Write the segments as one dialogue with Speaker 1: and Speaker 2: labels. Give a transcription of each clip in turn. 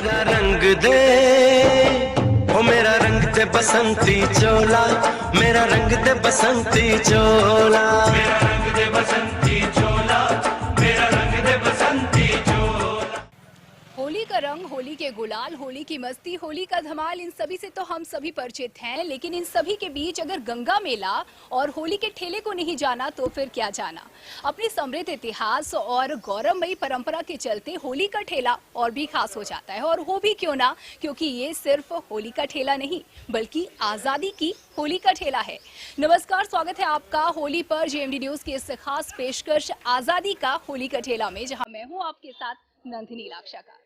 Speaker 1: मेरा रंग दे, ओ मेरा रंग दे बसंती चोला, मेरा रंग दे बसंती चोला, मेरा रंग दे बसंती चोला, मेरा रंग दे बसंती चोला।
Speaker 2: होली का रंग, होली के गुलाल, होली की मस्ती, होली का धमाल, इन सभी से तो हम सभी परिचित हैं। लेकिन इन सभी के बीच अगर गंगा मेला और होली के ठेले को नहीं जाना तो फिर क्या जाना। अपनी समृद्ध इतिहास और गौरवमयी परंपरा के चलते होली का ठेला और भी खास हो जाता है। और हो भी क्यों ना, क्योंकि ये सिर्फ होली का ठेला नहीं बल्कि आजादी की होली का ठेला है। नमस्कार, स्वागत है आपका होली पर जेएमडी न्यूज की इस खास पेशकश आजादी का होली का ठेला में, जहां मैं हूं आपके साथ नंदिनी लाक्षाकार।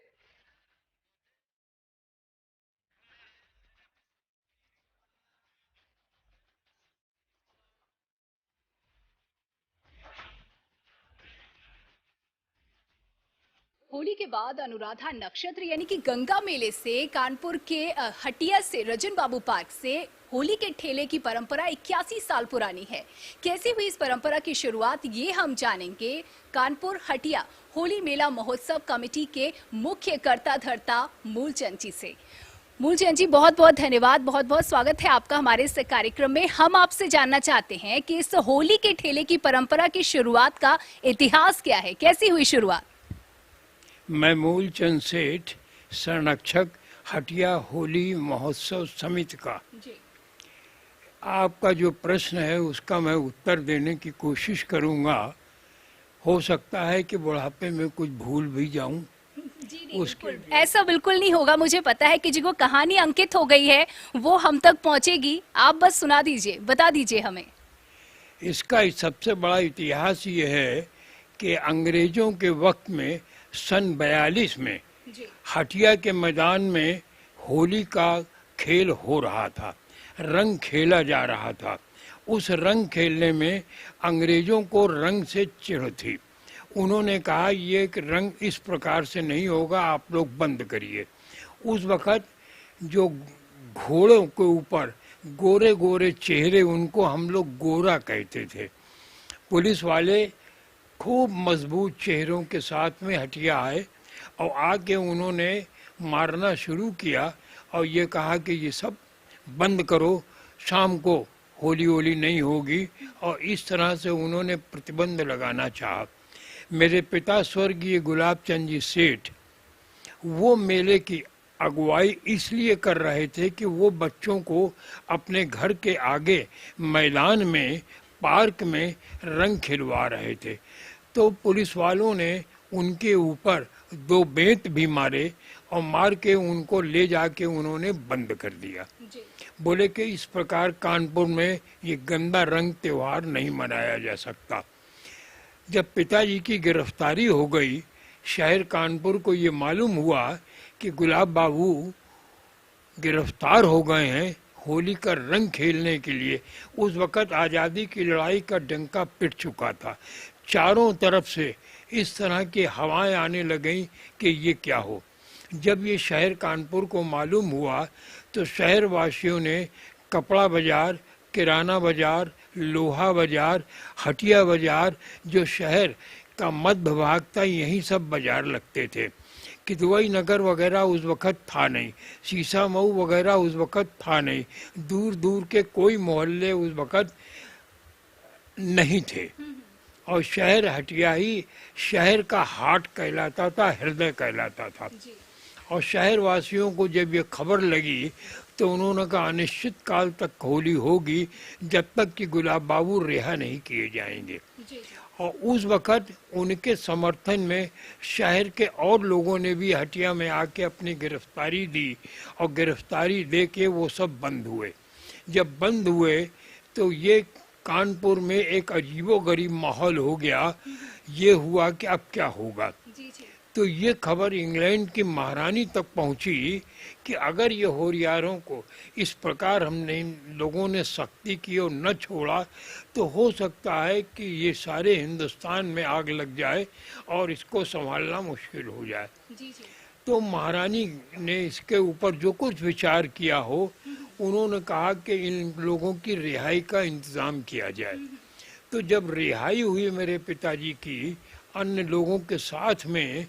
Speaker 2: होली के बाद अनुराधा नक्षत्र यानी कि गंगा मेले से, कानपुर के हटिया से, रजन बाबू पार्क से होली के ठेले की परंपरा 81 साल पुरानी है। कैसे हुई इस परंपरा की शुरुआत, ये हम जानेंगे कानपुर हटिया होली मेला महोत्सव कमेटी के मुख्य कर्ता धर्ता मूलचंद जी से। मूलचंद जी, बहुत बहुत धन्यवाद, बहुत बहुत स्वागत है आपका हमारे इस कार्यक्रम में। हम आपसे जानना चाहते हैं कि इस होली के ठेले की परंपरा की शुरुआत का इतिहास क्या है, कैसी हुई शुरुआत?
Speaker 3: मैं मूलचंद सेठ, संरक्षक हटिया होली महोत्सव समिति का।
Speaker 2: जी।
Speaker 3: आपका जो प्रश्न है उसका मैं उत्तर देने की कोशिश करूंगा। हो सकता है कि बुढ़ापे में कुछ भूल भी जाऊं।
Speaker 2: जी नहीं, ऐसा बिल्कुल नहीं होगा। मुझे पता है कि जो कहानी अंकित हो गई है वो हम तक पहुंचेगी। आप बस सुना दीजिए, बता दीजिए हमें।
Speaker 3: इसका सबसे बड़ा इतिहास ये है कि अंग्रेजों के वक्त में सन 42 में हटिया के मैदान में होली का खेल हो रहा था, रंग खेला जा रहा था। उस रंग खेलने में अंग्रेजों को रंग से चिढ़ थी। उन्होंने कहा ये रंग इस प्रकार से नहीं होगा, आप लोग बंद करिए। उस वक़्त जो घोड़ों के ऊपर गोरे गोरे चेहरे, उनको हम लोग गोरा कहते थे। पुलिस वाले खूब मजबूत चेहरों के साथ में हटिया आए और आके उन्होंने मारना शुरू किया और ये कहा कि ये सब बंद करो, शाम को होली होली नहीं होगी। और इस तरह से उन्होंने प्रतिबंध लगाना चाहा। मेरे पिता स्वर्गीय गुलाब चंद जी सेठ वो मेले की अगुवाई इसलिए कर रहे थे कि वो बच्चों को अपने घर के आगे मैदान में, पार्क में रंग खिलवा रहे थे। तो पुलिस वालों ने उनके ऊपर 2 बेंत भी मारे और मार के उनको ले जाके उन्होंने बंद कर दिया। बोले कि इस प्रकार कानपुर में ये गंदा रंग त्योहार नहीं मनाया जा सकता। जब पिताजी की गिरफ्तारी हो गई, शहर कानपुर को ये मालूम हुआ कि गुलाब बाबू गिरफ्तार हो गए हैं होली का रंग खेलने के लिए। उस वक़्त आज़ादी की लड़ाई का डंका पिट चुका था। चारों तरफ से इस तरह की हवाएं आने लगीं कि ये क्या हो। जब ये शहर कानपुर को मालूम हुआ तो शहर वासियों ने कपड़ा बाजार, किराना बाजार, लोहा बाजार, हटिया बाजार, जो शहर का मध्य भाग था, यही सब बाजार लगते थे। किदवई नगर वगैरह उस वक़्त था नहीं, शीशा मऊ वगैरह उस वक़्त था नहीं, दूर दूर के कोई मोहल्ले उस वक़्त नहीं थे। और शहर हटिया ही शहर का हाट कहलाता था, हृदय कहलाता था। और शहर वासियों को जब ये खबर लगी तो उन्होंने कहा अनिश्चित काल तक होली होगी जब तक कि गुलाब बाबू रिहा नहीं किए जाएंगे। और उस वक़्त उनके समर्थन में शहर के और लोगों ने भी हटिया में आके अपनी गिरफ्तारी दी और गिरफ्तारी दे के वो सब बंद हुए। जब बंद हुए तो ये कानपुर में एक अजीबोगरीब माहौल हो गया। ये हुआ कि अब क्या होगा। तो ये खबर इंग्लैंड की महारानी तक पहुंची कि अगर ये होरियारों को इस प्रकार हमने लोगों ने सख्ती की और न छोड़ा तो हो सकता है कि ये सारे हिंदुस्तान में आग लग जाए और इसको संभालना मुश्किल हो जाए। तो महारानी ने इसके ऊपर जो कुछ विचार किया हो, उन्होंने कहा कि इन लोगों की रिहाई का इंतज़ाम किया जाए। तो जब रिहाई हुई मेरे पिताजी की अन्य लोगों के साथ में,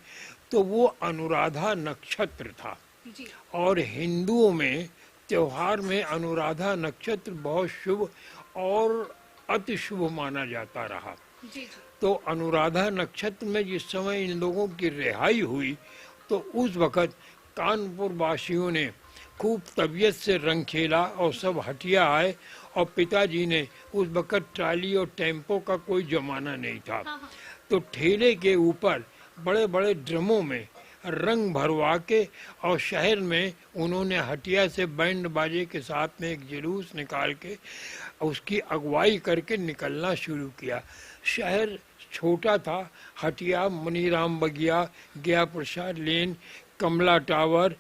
Speaker 3: तो तो वो अनुराधा नक्षत्र था।
Speaker 2: जी
Speaker 3: और हिंदुओं में त्योहार में अनुराधा नक्षत्र बहुत शुभ और अति शुभ माना जाता रहा।
Speaker 2: जी जी
Speaker 3: तो अनुराधा नक्षत्र में जिस समय इन लोगों की रिहाई हुई तो उस वक़्त कानपुर वासियों ने खूब तबीयत से रंग खेला और सब हटिया आए। और पिताजी ने उस वक़्त ट्राली और टेम्पो का कोई जमाना नहीं था, तो ठेले के ऊपर बड़े बड़े ड्रमों में रंग भरवा के और शहर में उन्होंने हटिया से बैंड बाजे के साथ में एक जुलूस निकाल के उसकी अगुवाई करके निकलना शुरू किया। शहर छोटा था, हटिया, मनीराम बगिया, गया प्रसाद लेन, कमला टावर,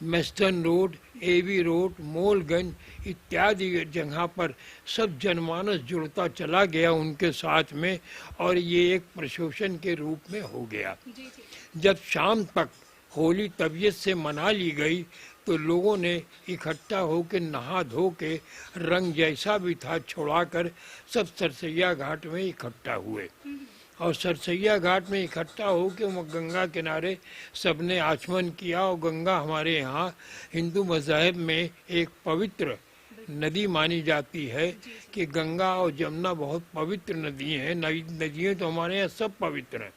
Speaker 3: मेस्टन रोड, एवी रोड, मोलगंज इत्यादि जगह पर सब जनमानस जुड़ता चला गया उनके साथ में, और ये एक प्रशोषण के रूप में हो गया।
Speaker 2: जी जी
Speaker 3: जब शाम तक होली तबीयत से मना ली गई तो लोगों ने इकट्ठा होकर नहा धो के रंग जैसा भी था छुड़ाकर सब सरसैया घाट में इकट्ठा हुए। और सरसैया घाट में इकट्ठा होकर वो गंगा किनारे सबने आचमन किया। और गंगा हमारे यहाँ हिंदू मज़हब में एक पवित्र नदी मानी जाती है कि गंगा और जमुना बहुत पवित्र नदी हैं। नदियाँ तो हमारे यहाँ सब पवित्र हैं,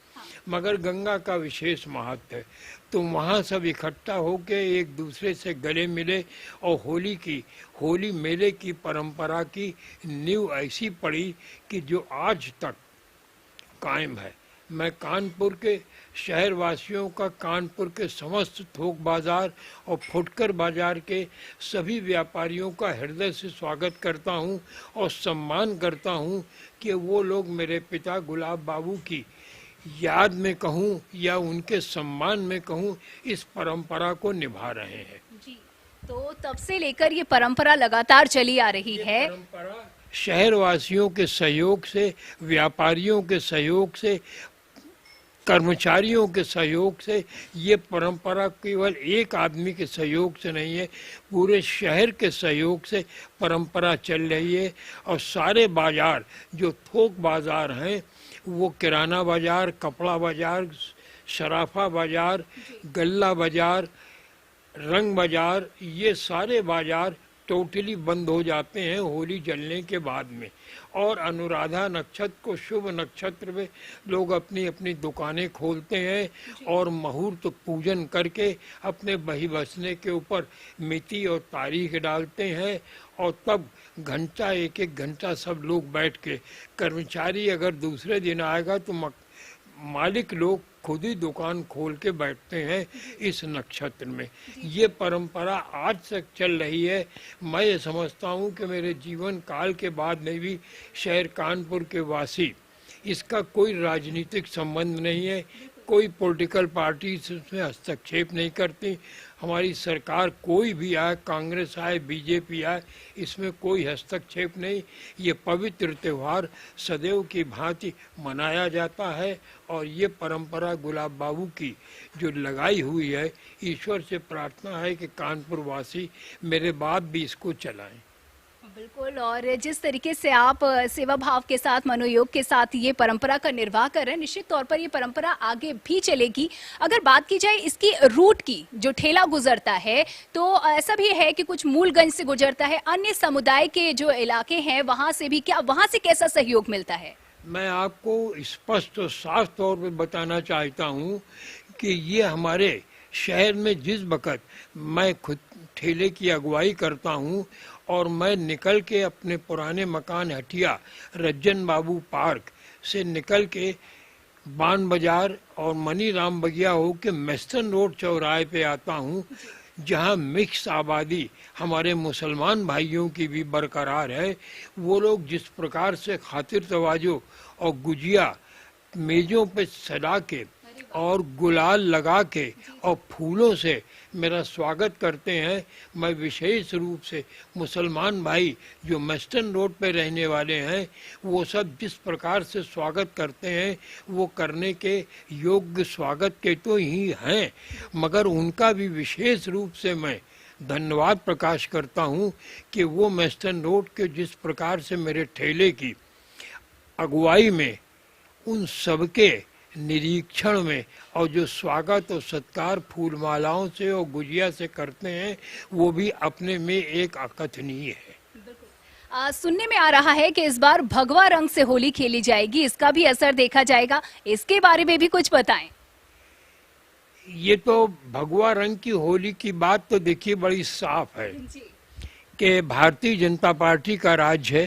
Speaker 3: मगर गंगा का विशेष महत्व है। तो वहाँ सब इकट्ठा होके एक दूसरे से गले मिले और होली मेले की परंपरा की नींव ऐसी पड़ी कि जो आज तक कायम है। मैं कानपुर के शहर वासियों का, कानपुर के समस्त थोक बाजार और फुटकर बाजार के सभी व्यापारियों का हृदय से स्वागत करता हूं और सम्मान करता हूं कि वो लोग मेरे पिता गुलाब बाबू की याद में कहूं या उनके सम्मान में कहूं, इस परंपरा को निभा रहे हैं।
Speaker 2: जी, तो तब से लेकर ये परंपरा लगातार चली आ रही है।
Speaker 3: परंपरा शहर वासियों के सहयोग से, व्यापारियों के सहयोग से, कर्मचारियों के सहयोग से, ये परंपरा केवल एक आदमी के सहयोग से नहीं है, पूरे शहर के सहयोग से परंपरा चल रही है। और सारे बाजार जो थोक बाजार हैं, वो किराना बाजार, कपड़ा बाजार, शराफा बाजार, गल्ला बाजार, रंग बाजार, ये सारे बाजार टोटली बंद हो जाते हैं होली जलने के बाद में। और अनुराधा नक्षत्र को शुभ नक्षत्र में लोग अपनी अपनी दुकानें खोलते हैं और मुहूर्त पूजन करके अपने बही बसने के ऊपर मिति और तारीख डालते हैं। और तब घंटा, एक एक घंटा सब लोग बैठ के, कर्मचारी अगर दूसरे दिन आएगा तो मालिक लोग खुद ही दुकान खोल के बैठते हैं इस नक्षत्र में। ये परंपरा आज तक चल रही है। मैं ये समझता हूँ कि मेरे जीवन काल के बाद में भी शहर कानपुर के वासी, इसका कोई राजनीतिक संबंध नहीं है, कोई पॉलिटिकल पार्टी इसमें हस्तक्षेप नहीं करती। हमारी सरकार कोई भी आए, कांग्रेस आए, बीजेपी आए, इसमें कोई हस्तक्षेप नहीं। ये पवित्र त्यौहार सदैव की भांति मनाया जाता है और ये परंपरा गुलाब बाबू की जो लगाई हुई है, ईश्वर से प्रार्थना है कि कानपुर वासी मेरे बाद भी इसको चलाएं।
Speaker 2: बिल्कुल, और जिस तरीके से आप सेवा भाव के साथ, मनोयोग के साथ ये परंपरा का निर्वाह कर रहे हैं, निश्चित तौर पर ये परंपरा आगे भी चलेगी। अगर बात की जाए इसकी रूट की, जो ठेला गुजरता है, तो ऐसा भी है कि कुछ मूलगंज से गुजरता है, अन्य समुदाय के जो इलाके हैं वहाँ से भी, क्या वहाँ से कैसा सहयोग मिलता है?
Speaker 3: मैं आपको स्पष्ट और साफ तौर पर बताना चाहता हूँ कि ये हमारे शहर में जिस वक़्त मैं खुद ठेले की अगुवाई करता हूँ और मैं निकल के अपने पुराने मकान हटिया रज्जन बाबू पार्क से निकल के बान बाजार और मनी राम बगिया हो के मेस्टन रोड चौराहे पे आता हूँ, जहाँ मिक्स आबादी हमारे मुसलमान भाइयों की भी बरकरार है। वो लोग जिस प्रकार से खातिर तवाजो और गुजिया मेज़ों पे सजा के और गुलाल लगा के और फूलों से मेरा स्वागत करते हैं, मैं विशेष रूप से मुसलमान भाई जो मेस्टन रोड पे रहने वाले हैं, वो सब जिस प्रकार से स्वागत करते हैं वो करने के योग्य स्वागत के तो ही हैं, मगर उनका भी विशेष रूप से मैं धन्यवाद प्रकाश करता हूँ कि वो मेस्टन रोड के जिस प्रकार से मेरे ठेले की अगुवाई में उन सबके निरीक्षण में और जो स्वागत और सत्कार फूल मालाओं से और गुजिया से करते हैं वो भी अपने में एक अकथनीय है।
Speaker 2: सुनने में आ रहा है कि इस बार भगवा रंग से होली खेली जाएगी, इसका भी असर देखा जाएगा, इसके बारे में भी कुछ बताएं।
Speaker 3: ये तो भगवा रंग की होली की बात तो देखिए बड़ी साफ है कि भारतीय जनता पार्टी का राज है,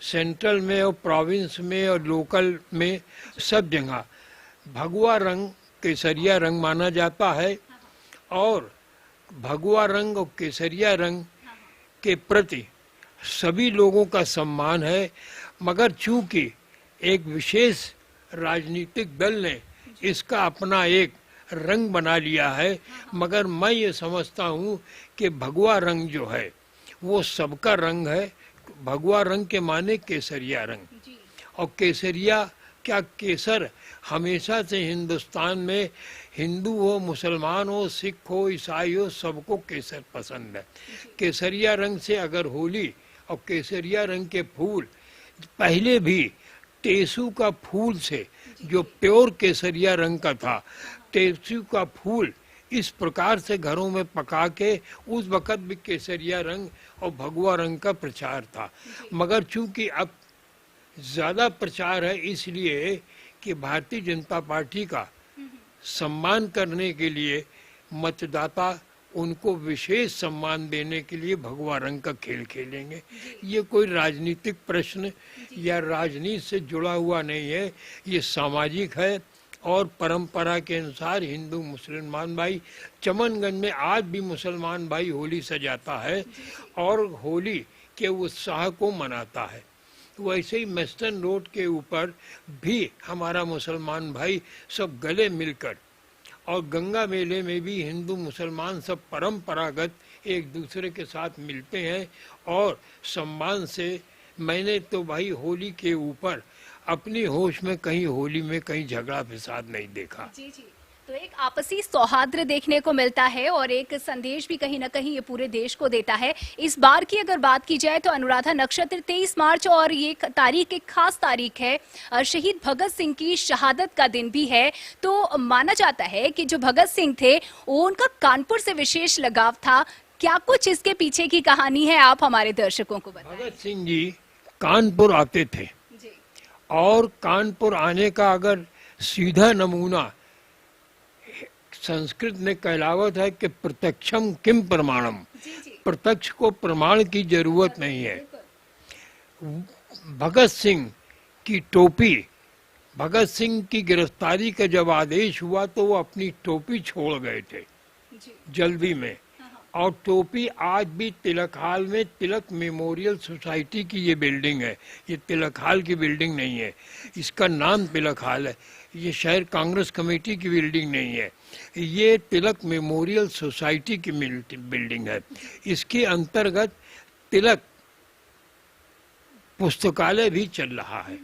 Speaker 3: सेंट्रल में और प्रोविंस में और लोकल में सब जगह भगवा रंग केसरिया रंग माना जाता है और भगवा रंग और केसरिया रंग के प्रति सभी लोगों का सम्मान है। मगर चूंकि एक विशेष राजनीतिक दल ने इसका अपना एक रंग बना लिया है, मगर मैं ये समझता हूँ कि भगवा रंग जो है वो सबका रंग है। भगवा रंग के माने केसरिया रंग, और केसरिया क्या, केसर हमेशा से हिंदुस्तान में हिंदू हो, मुसलमान हो, सिख हो, ईसाई हो, सबको केसर पसंद है। केसरिया रंग से अगर होली और केसरिया रंग के फूल पहले भी टेसू का फूल से जो प्योर केसरिया रंग का था, टेसू का फूल इस प्रकार से घरों में पका के उस वक़्त भी केसरिया रंग और भगवा रंग का प्रचार था। मगर चूंकि अब ज़्यादा प्रचार है इसलिए कि भारतीय जनता पार्टी का सम्मान करने के लिए मतदाता उनको विशेष सम्मान देने के लिए भगवा रंग का खेल खेलेंगे। ये कोई राजनीतिक प्रश्न या राजनीति से जुड़ा हुआ नहीं है, ये सामाजिक है और परंपरा के अनुसार हिंदू मुसलमान भाई, चमनगंज में आज भी मुसलमान भाई होली सजाता है और होली के उत्साह को मनाता है। वैसे ही वेस्टर्न रोड के ऊपर भी हमारा मुसलमान भाई सब गले मिलकर, और गंगा मेले में भी हिंदू मुसलमान सब परंपरागत एक दूसरे के साथ मिलते हैं और सम्मान से। मैंने तो भाई होली के ऊपर अपनी होश में कहीं होली में कहीं झगड़ा फिसाद नहीं देखा।
Speaker 2: जी जी, तो एक आपसी सौहार्द देखने को मिलता है और एक संदेश भी कहीं ना कहीं ये पूरे देश को देता है। इस बार की अगर बात की जाए तो अनुराधा नक्षत्र 23 मार्च और ये तारीख एक खास तारीख है, शहीद भगत सिंह की शहादत का दिन भी है। तो माना जाता है कि जो भगत सिंह थे वो उनका कानपुर से विशेष लगाव था। क्या कुछ इसके पीछे की कहानी है, आप हमारे दर्शकों को बताएं।
Speaker 3: भगत सिंह जी कानपुर आते थे और कानपुर आने का अगर सीधा नमूना संस्कृत में कहलावत है कि प्रत्यक्षम किम प्रमाणम, प्रत्यक्ष को प्रमाण की जरूरत नहीं है। भगत सिंह की टोपी, भगत सिंह की गिरफ्तारी का जब आदेश हुआ तो वो अपनी टोपी छोड़ गए थे जल्दी में, और टोपी आज भी तिलक हाल में, तिलक मेमोरियल सोसाइटी की ये बिल्डिंग है, ये तिलक हाल की बिल्डिंग नहीं है, इसका नाम तिलक हाल है, ये शहर कांग्रेस कमेटी की बिल्डिंग नहीं है, ये तिलक मेमोरियल सोसाइटी की बिल्डिंग है। इसके अंतर्गत तिलक पुस्तकालय भी चल रहा है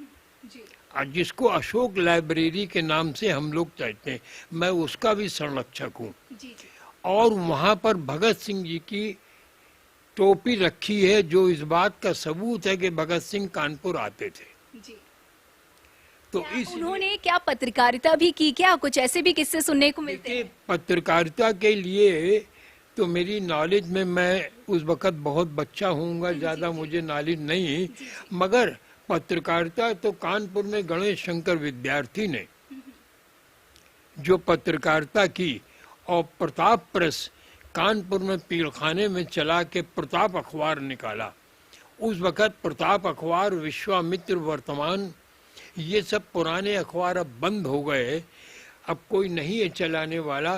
Speaker 3: और जिसको अशोक लाइब्रेरी के नाम से हम लोग कहते हैं, मैं उसका भी संरक्षक हूँ। और वहाँ पर भगत सिंह जी की टोपी रखी है जो इस बात का सबूत है कि भगत सिंह कानपुर आते थे। तो इस
Speaker 2: उन्होंने क्या पत्रकारिता भी की, क्या कुछ ऐसे भी किस्से सुनने को मिलते हैं?
Speaker 3: पत्रकारिता के लिए तो मेरी नॉलेज में, मैं उस वक़्त बहुत बच्चा होऊंगा, ज़्यादा मुझे नॉलेज नहीं, मगर पत्रकारिता तो कानपुर में गणेश शंकर विद्यार्थी ने जो पत्रकारिता की और प्रताप प्रेस कानपुर में पीरखाने में चला के प्रताप अखबार निकाला। उस वक़्त प्रताप अखबार, विश्वामित्र, वर्तमान, ये सब पुराने अखबार अब बंद हो गए, अब कोई नहीं है चलाने वाला।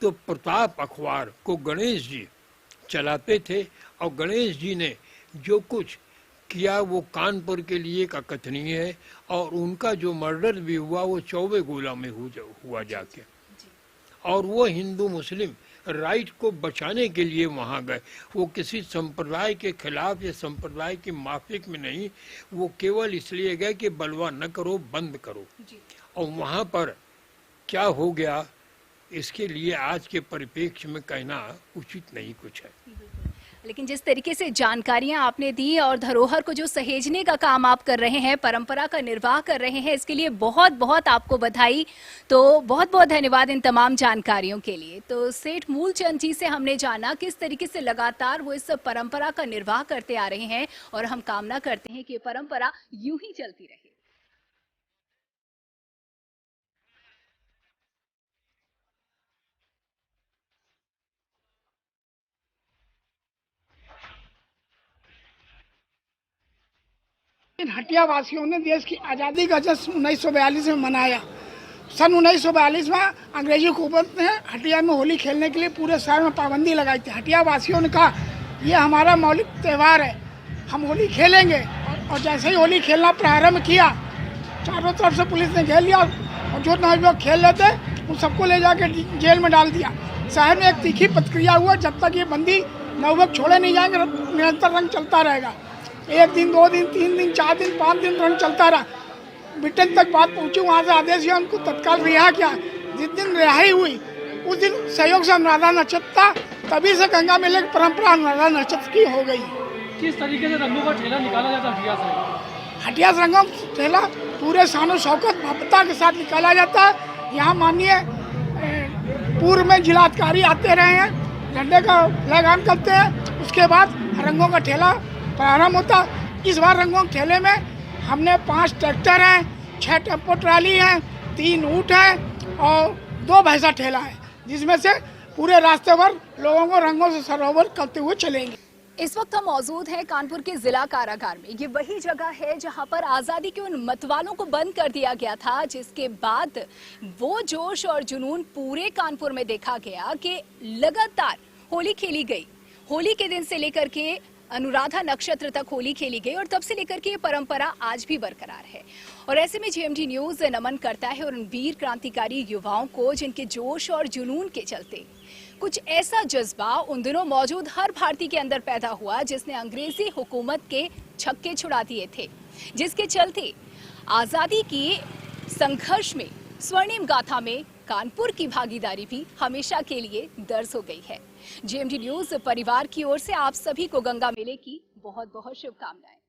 Speaker 3: तो प्रताप अखबार को गणेश जी चलाते थे और गणेश जी ने जो कुछ किया वो कानपुर के लिए एक अकथनीय है। और उनका जो मर्डर भी हुआ वो चौबे गोला में हुआ जाके, और वो हिंदू मुस्लिम राइट को बचाने के लिए वहाँ गए। वो किसी संप्रदाय के खिलाफ या संप्रदाय की माफिक में नहीं, वो केवल इसलिए गए कि बलवा न करो, बंद करो। और वहाँ पर क्या हो गया इसके लिए आज के परिप्रेक्ष्य में कहना उचित नहीं कुछ है।
Speaker 2: लेकिन जिस तरीके से जानकारियां आपने दी और धरोहर को जो सहेजने का काम आप कर रहे हैं, परंपरा का निर्वाह कर रहे हैं, इसके लिए बहुत बहुत आपको बधाई। तो बहुत बहुत धन्यवाद इन तमाम जानकारियों के लिए। तो सेठ मूलचंद जी से हमने जाना किस तरीके से लगातार वो इस परंपरा का निर्वाह करते आ रहे हैं और हम कामना करते हैं कि ये परंपरा यूं ही चलती रहे।
Speaker 4: हटिया वासियों ने देश की आज़ादी का जश्न 1942 में मनाया। सन 1942 में अंग्रेजी हुकूमत ने हटिया में होली खेलने के लिए पूरे शहर में पाबंदी लगाई थी। हटिया वासियों ने कहा ये हमारा मौलिक त्यौहार है, हम होली खेलेंगे। और जैसे ही होली खेलना प्रारंभ किया, चारों तरफ से पुलिस ने घेर लिया और जो लोग खेल रहे थे उन सबको ले जाके जेल में डाल दिया। शहर में एक तीखी प्रतिक्रिया हुआ, जब तक ये बंदी नौबत छोड़े नहीं जाएंगे निरंतर रंग चलता रहेगा। 1 दिन 2 दिन 3 दिन 4 दिन 5 दिन रंग चलता रहा। ब्रिटेन तक बात पहुंची, वहाँ से आदेश हुआ उनको तत्काल रिहा किया। जिस दिन रिहाई हुई उस दिन सहयोग से अनुराधा नक्षत्र था, तभी से गंगा मेले की परंपरा अनुराधा नक्षत्र की हो गई।
Speaker 5: किस तरीके से रंगों का ठेला निकाला जाता है हटिया से?
Speaker 4: हटिया से रंगों का ठेला पूरे शानो शौकत भव्यता के साथ निकाला जाता है। यहाँ माननीय पूर्व में जिलाधिकारी आते रहे हैं, झंडे का लगान करते हैं, उसके बाद रंगों का ठेला प्रारंभ होता। इस बार रंगों के ठेले में हमने 5 ट्रैक्टर हैं, 6 टेम्पो ट्राली हैं, 3 ऊँट हैं और 2 भैंसा ठेला है, जिसमें से पूरे रास्ते भर लोगों को रंगों से सरोवर करते हुए चलेंगे।
Speaker 2: इस वक्त हम मौजूद हैं कानपुर के जिला कारागार में। ये वही जगह है जहां पर आज़ादी के उन मतवालों को बंद कर दिया गया था, जिसके बाद वो जोश और जुनून पूरे कानपुर में देखा गया कि लगातार होली खेली गई। होली के दिन से लेकर के अनुराधा नक्षत्र तक होली खेली गई और तब से लेकर के ये परंपरा आज भी बरकरार है। और ऐसे में जीएमडी न्यूज नमन करता है उन वीर क्रांतिकारी युवाओं को जिनके जोश और जुनून के चलते कुछ ऐसा जज्बा उन दिनों मौजूद हर भारतीय के अंदर पैदा हुआ जिसने अंग्रेजी हुकूमत के छक्के छुड़ा दिए थे, जिसके चलते आजादी की संघर्ष में स्वर्णिम गाथा में कानपुर की भागीदारी भी हमेशा के लिए दर्ज हो गई है। जीएमडी न्यूज परिवार की ओर से आप सभी को गंगा मेले की बहुत बहुत शुभकामनाएं।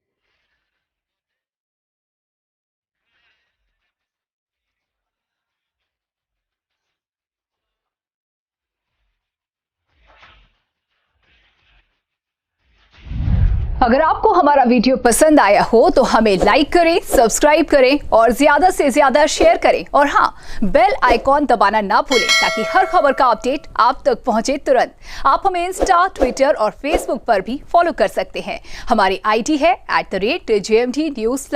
Speaker 2: अगर आपको हमारा वीडियो पसंद आया हो तो हमें लाइक करें, सब्सक्राइब करें और ज्यादा से ज्यादा शेयर करें। और हाँ, बेल आइकॉन दबाना ना भूलें ताकि हर खबर का अपडेट आप तक पहुंचे तुरंत। आप हमें इंस्टा, ट्विटर और फेसबुक पर भी फॉलो कर सकते हैं। हमारी आईडी है @JMD News।